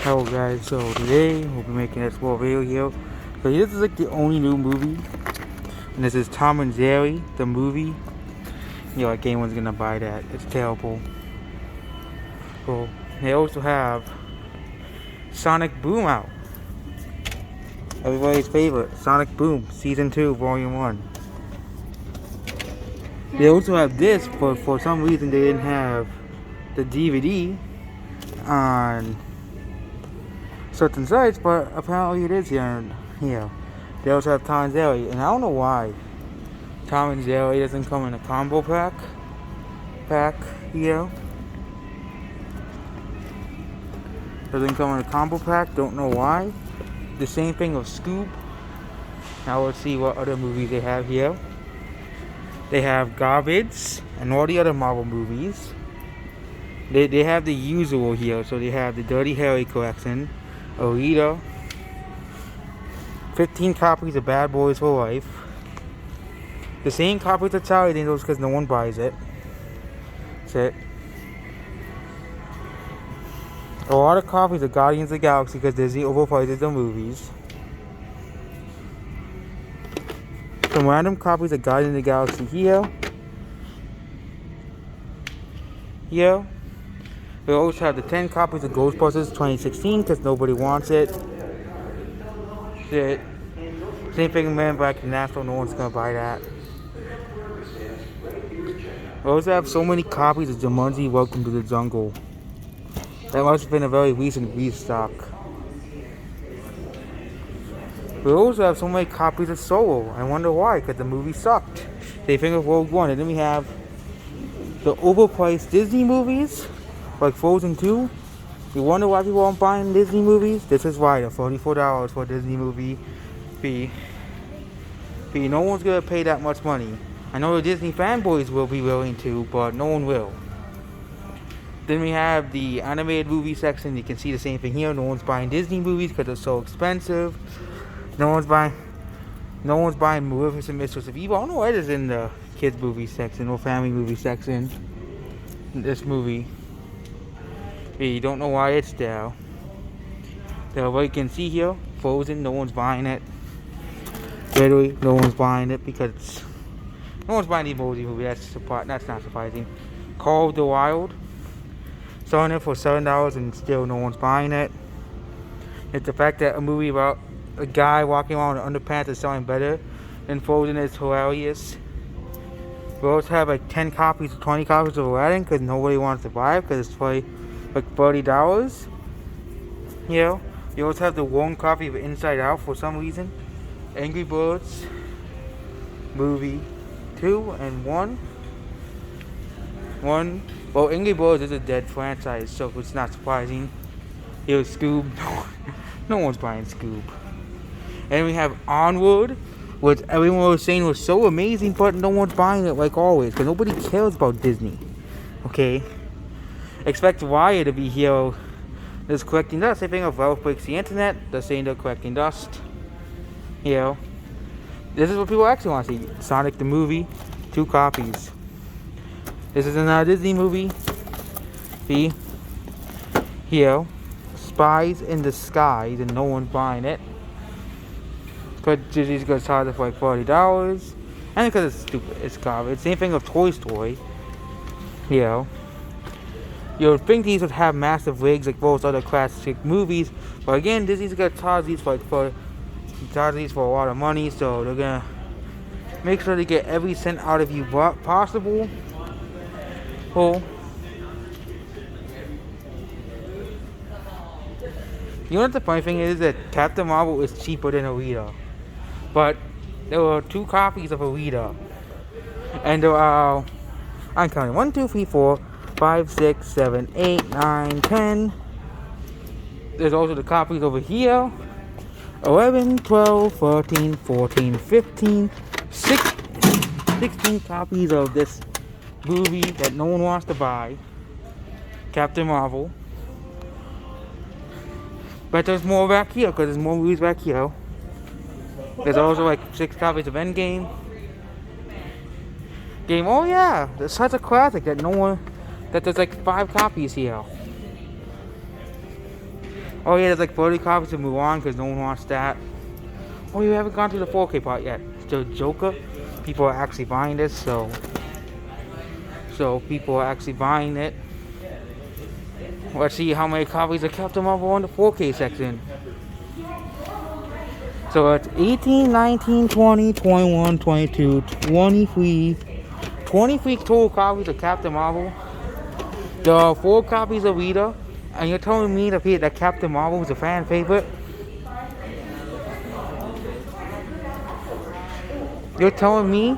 Hello guys, so today we'll be making a small video here. So this is like the only new movie, and this is Tom and Jerry, the movie. Like anyone's gonna buy that, it's terrible. So they also have Sonic Boom out. Everybody's favorite, Sonic Boom, Season 2, Volume 1. They also have this, but for some reason they didn't have the DVD on certain sites, but apparently it is here. They also have Tom and Jerry, and I don't know why Tom and Jerry doesn't come in a combo pack here. Doesn't come in a combo pack, don't know why. The same thing with Scoob. Now let's see what other movies they have here. They have Garbage and all the other Marvel movies. They have the usual here, so they have the Dirty Harry collection, Alita, 15 copies of Bad Boys for Life, the same copies of Charlie Angels because no one buys it. That's it. A lot of copies of Guardians of the Galaxy because Disney overprices the movies. Some random copies of Guardians of the Galaxy here. Here. We also have the 10 copies of Ghostbusters 2016 because nobody wants it. Same thing with Man Black and National, no one's gonna buy that. We also have so many copies of Jumanji Welcome to the Jungle. That must have been a very recent restock. We also have so many copies of Solo. I wonder why, because the movie sucked. They think of Rogue One, and then we have the overpriced Disney movies, like Frozen 2. You wonder why people aren't buying Disney movies? This is why, the $44 for a Disney movie fee. No one's gonna pay that much money. I know the Disney fanboys will be willing to, but no one will. Then we have the animated movie section. You can see the same thing here. No one's buying Disney movies because they're so expensive. No one's buying Maleficent, Mistress of Evil. I don't know why it is in the kids movie section or family movie section. This movie. You don't know why it's there. What you can see here, Frozen, no one's buying it. Literally, no one's buying it because no one's buying the emoji movie. That's not surprising. Call of the Wild, selling it for $7 and still no one's buying it. It's the fact that a movie about a guy walking around in underpants is selling better than Frozen is hilarious. We also have like 10 copies, 20 copies of Aladdin because nobody wants to buy it because it's probably like $30. You also have the one copy of Inside Out for some reason. Angry Birds movie 2 and 1. Well, Angry Birds is a dead franchise, so it's not surprising. Here's Scoob. No one's buying Scoob. And we have Onward, which everyone was saying was so amazing, but no one's buying it like always, because nobody cares about Disney. Okay? Expect Raya to be here. That's collecting dust. Same thing of Ralph Breaks the Internet. They're saying they're collecting dust. This is what people actually want to see. Sonic the movie, 2 copies. This is another Disney movie. See? Here. Spies in Disguise, and no one's buying it. Because Disney's going to charge it for like $40. And because it's stupid. It's garbage. Same thing with Toy Story. You would think these would have massive rigs like most other classic movies. But again, Disney's going to charge these for a lot of money. So they're going to make sure to get every cent out of you possible. You know what the funny thing is? That Captain Marvel is cheaper than Alita. But there were 2 copies of Alita. And there are, I'm counting, 1, 2, 3, 4, 5, 6, 7, 8, 9, 10. There's also the copies over here. 11, 12, 13, 14, 15, 16 copies of this movie that no one wants to buy. Captain Marvel. But there's more back here because there's more movies back here. There's also like 6 copies of Endgame. Oh yeah, there's such a classic that there's like 5 copies here. Oh yeah, there's like 40 copies of Mulan because no one wants that. Oh, you haven't gone to the 4K part yet. The Joker, people are actually buying this, so people are actually buying it. Let's see how many copies of Captain Marvel on the 4K section. So it's 18, 19, 20, 21, 22, 23 total copies of Captain Marvel. There are 4 copies of Rita. And you're telling me that Captain Marvel is a fan favorite? You're telling me,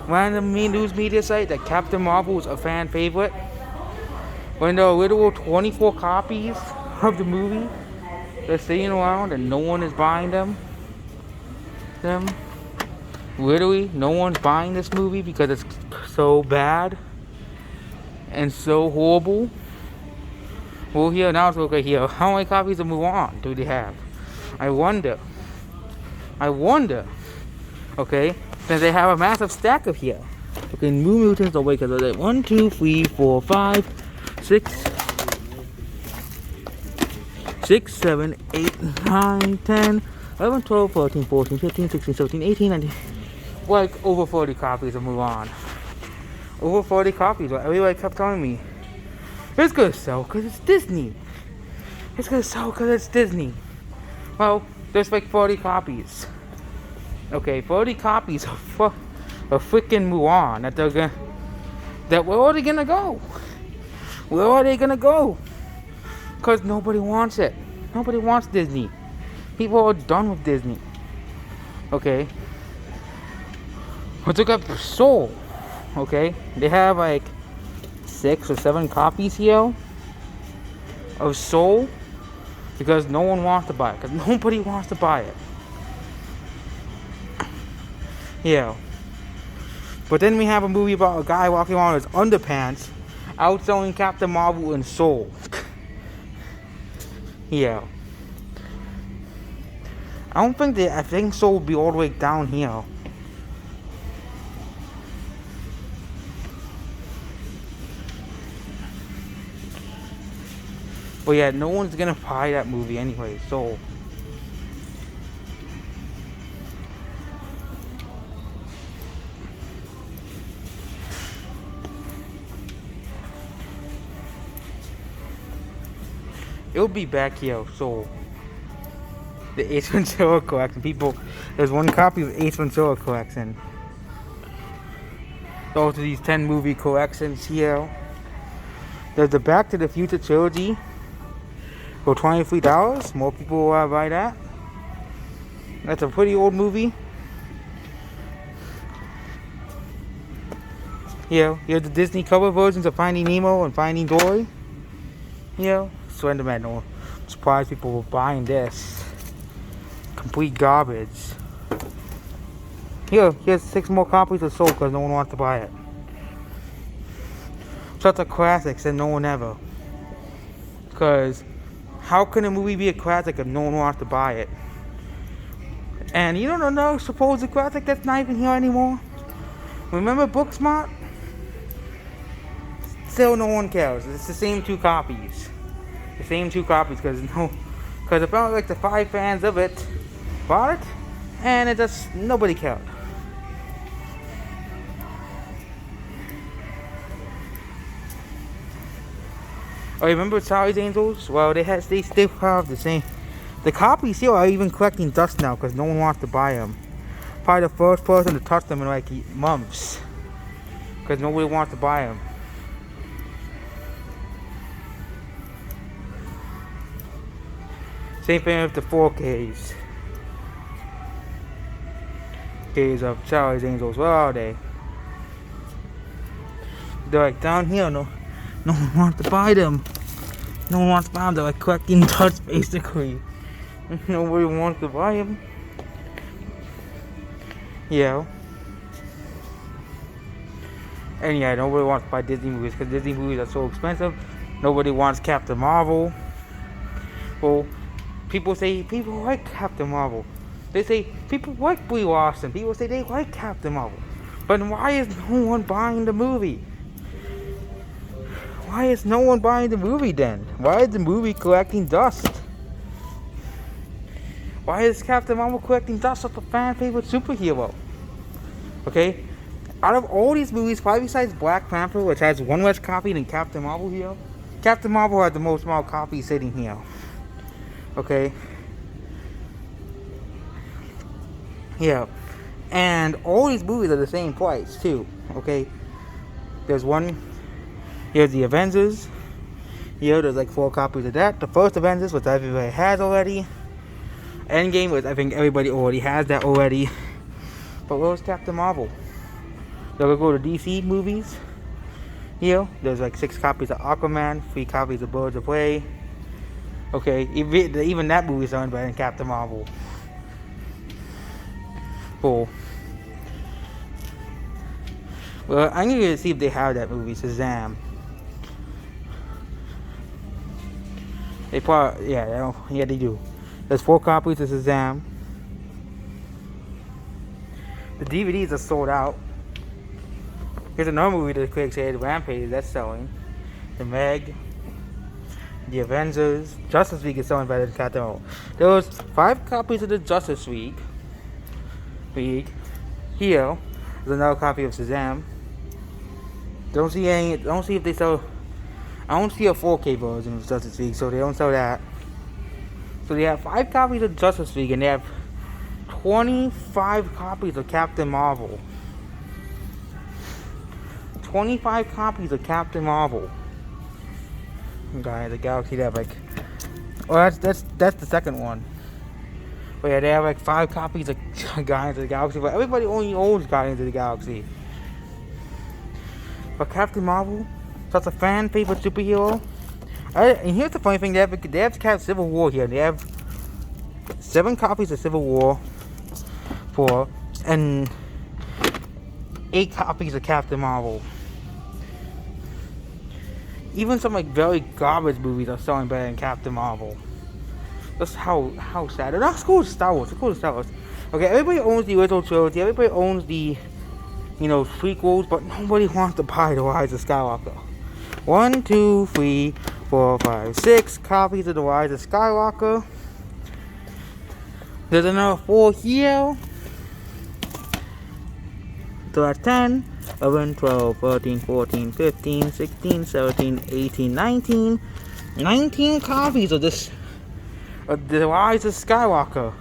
random news media site, that Captain Marvel is a fan favorite? When there are literal 24 copies of the movie they're sitting around and no one is buying them. Literally, no one's buying this movie because it's so bad and so horrible. Well, here now it's okay here. How many copies of Mulan do they have? I wonder. Okay, since they have a massive stack of here. Okay, New Mutants are wait, because they're 1, 2, 3, 4, 5, 6, 7, 8, 9, 10, 11, 12, 13, 14, 15, 16, 17, 18, 19. Like over 40 copies of Mulan. Over 40 copies. Everybody kept telling me, it's gonna sell because it's Disney. It's gonna sell because it's Disney. Well, there's like 40 copies. Okay, 40 copies of freaking Mulan where are they gonna go? Where are they gonna go? Because nobody wants it. Nobody wants Disney. People are done with Disney. Okay. Let's look up Soul. Okay, they have like 6 or 7 copies here of Soul because no one wants to buy it. Because nobody wants to buy it. Yeah. But then we have a movie about a guy walking around in his underpants outselling Captain Marvel and Soul. Yeah. I think Soul will be all the way down here. But yeah, no one's gonna buy that movie anyway, so. It'll be back here, so. The Ace Ventura collection. There's 1 copy of Ace Ventura collection. Those are these 10 movie collections here. There's the Back to the Future trilogy. For $23, more people will buy that. That's a pretty old movie. Here's the Disney cover versions of Finding Nemo and Finding Dory. Slenderman. No, I'm surprised people were buying this. Complete garbage. Here's 6 more copies of Soul because no one wants to buy it. Such a classic, said no one ever. Because how can a movie be a classic if no one wants to buy it? And you don't know supposed classic that's not even here anymore? Remember Booksmart? Still no one cares. It's the same 2 copies. The same 2 copies because apparently like the 5 fans of it bought it and it just nobody cared. Oh, remember Charlie's Angels? Well, they still have the same. The copies here are even collecting dust now because no one wants to buy them. Probably the first person to touch them in like months because nobody wants to buy them. Same thing with the 4Ks. Ks of Charlie's Angels. Where are they? They're like down here. No one wants to buy them. No one wants to buy them. They're like collecting dust basically. Nobody wants to buy them. Yeah. And yeah, nobody wants to buy Disney movies because Disney movies are so expensive. Nobody wants Captain Marvel. Well, people say people like Captain Marvel. They say people like Brie Larson. People say they like Captain Marvel. But why is no one buying the movie? Why is no one buying the movie then? Why is the movie collecting dust? Why is Captain Marvel collecting dust such a fan favorite superhero? Okay? Out of all these movies, probably besides Black Panther, which has one less copy than Captain Marvel here, Captain Marvel has the most amount of copies sitting here. Okay? Yeah. And all these movies are the same price, too. Okay? There's one. Here's the Avengers. Here, there's like 4 copies of that. The first Avengers, which everybody has already. Endgame, which I think everybody already has that already. But where's Captain Marvel? Then we'll go to DC movies. Here, there's like 6 copies of Aquaman, 3 copies of Birds of Prey. Okay, even that movie is owned by Captain Marvel. Cool. Well, I'm gonna see if they have that movie, Shazam. They probably, yeah, they do. There's 4 copies of Shazam. The DVDs are sold out. Here's another movie that critics said, Rampage, that's selling. The Meg, The Avengers, Justice League is selling better than Captain Marvel. There was 5 copies of the Justice League. Here, there's another copy of Shazam. Don't see if they sell. I don't see a 4K version of Justice League, so they don't sell that. So they have 5 copies of Justice League, and they have 25 copies of Captain Marvel. 25 copies of Captain Marvel. Guardians of the Galaxy, they have like. Oh, that's the second one. But yeah, they have like 5 copies of Guardians of the Galaxy, but everybody only owns Guardians of the Galaxy. But Captain Marvel, such a fan favorite superhero. And here's the funny thing: they have Civil War here. They have 7 copies of Civil War, and 8 copies of Captain Marvel. Even some like very garbage movies are selling better than Captain Marvel. That's how sad. They're not cool to Star Wars. They're cool to Star Wars. Okay, everybody owns the original trilogy. Everybody owns the, prequels, but nobody wants to buy The Rise of Skywalker. 1, 2, 3, 4, 5, 6 copies of The Rise of Skywalker. There's another 4 here. So that's 10, 11, 12, 13, 14, 15, 16, 17, 18, 19. 19 copies of this. The Rise of Skywalker.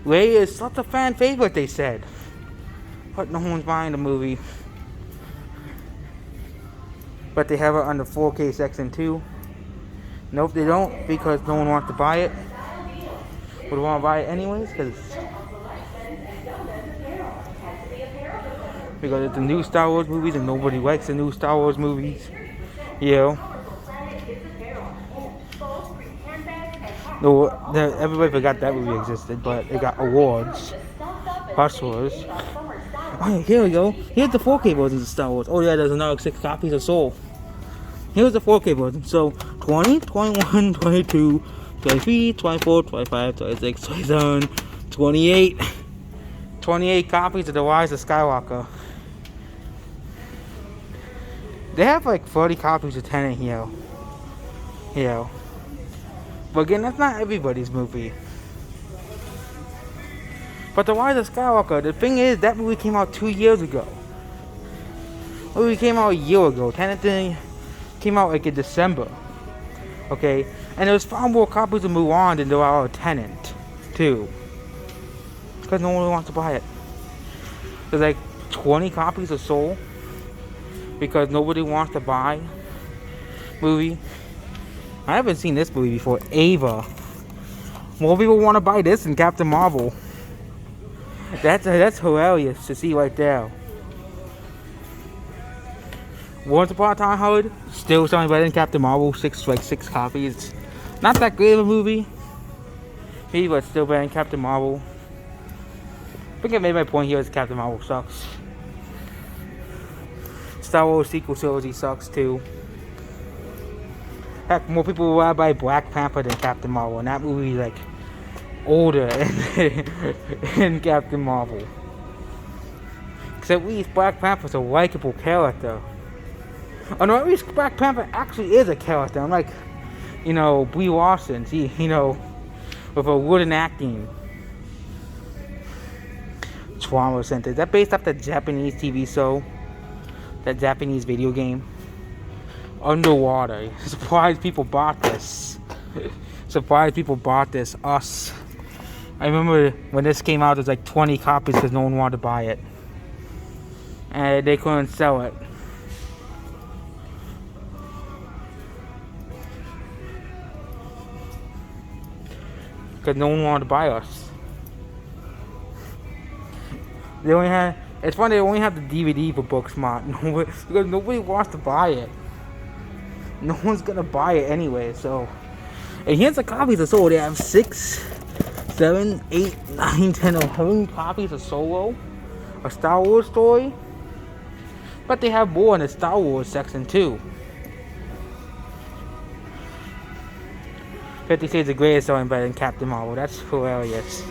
Rey is such a fan favorite, they said. But no one's buying the movie. But they have it on the 4K section too. Nope, they don't, because no one wants to buy it. Would want to buy it anyways, because it's the new Star Wars movies and nobody likes the new Star Wars movies. No, everybody forgot that movie existed, but it got awards. Hustlers. Oh, yeah, here we go. Here's the 4K versions of Star Wars. Oh yeah, there's another 6 copies of Soul. Here's the 4K version. So 20, 21, 22, 23, 24, 25, 26, 27, 28. 28 copies of The Rise of Skywalker. They have like 30 copies of Tenet here. But again, that's not everybody's movie. But The Rise of Skywalker, the thing is, that movie came out 2 years ago. The movie came out a year ago. Tenet came out like in December. Okay? And there's far more copies of Mulan than there are of Tenet, too. Because no one wants to buy it. There's like 20 copies of Soul. Because nobody wants to buy movie. I haven't seen this movie before, Ava. More people want to buy this than Captain Marvel. That's hilarious to see right there. Once Upon a Time Hollywood, still selling better than Captain Marvel, 6 copies. Not that great of a movie, but still better than Captain Marvel. I think I made my point here is Captain Marvel sucks. Star Wars sequel trilogy sucks too. Heck, more people will buy Black Panther than Captain Marvel, and that movie is like older than Captain Marvel. Because at least Black Panther's a likable character. Oh no, at least Black Panther actually is a character. I'm like, Brie Larson, with a wooden acting. Trauma Center. Is that based off the Japanese TV show? That Japanese video game? Underwater. Surprised people bought this. Surprised people bought this. Us. I remember when this came out, it was like 20 copies because no one wanted to buy it. And they couldn't sell it. Because no one wanted to buy us. They only had. It's funny, they only have the DVD for Booksmart. Because nobody wants to buy it. No one's gonna buy it anyway, so. And here's the copies of Solo. They have 6, 7, 8, 9, 10, 11 copies of Solo. A Star Wars story. But they have more in the Star Wars section too. 50 Shades of Grey is selling better than Captain Marvel. That's hilarious.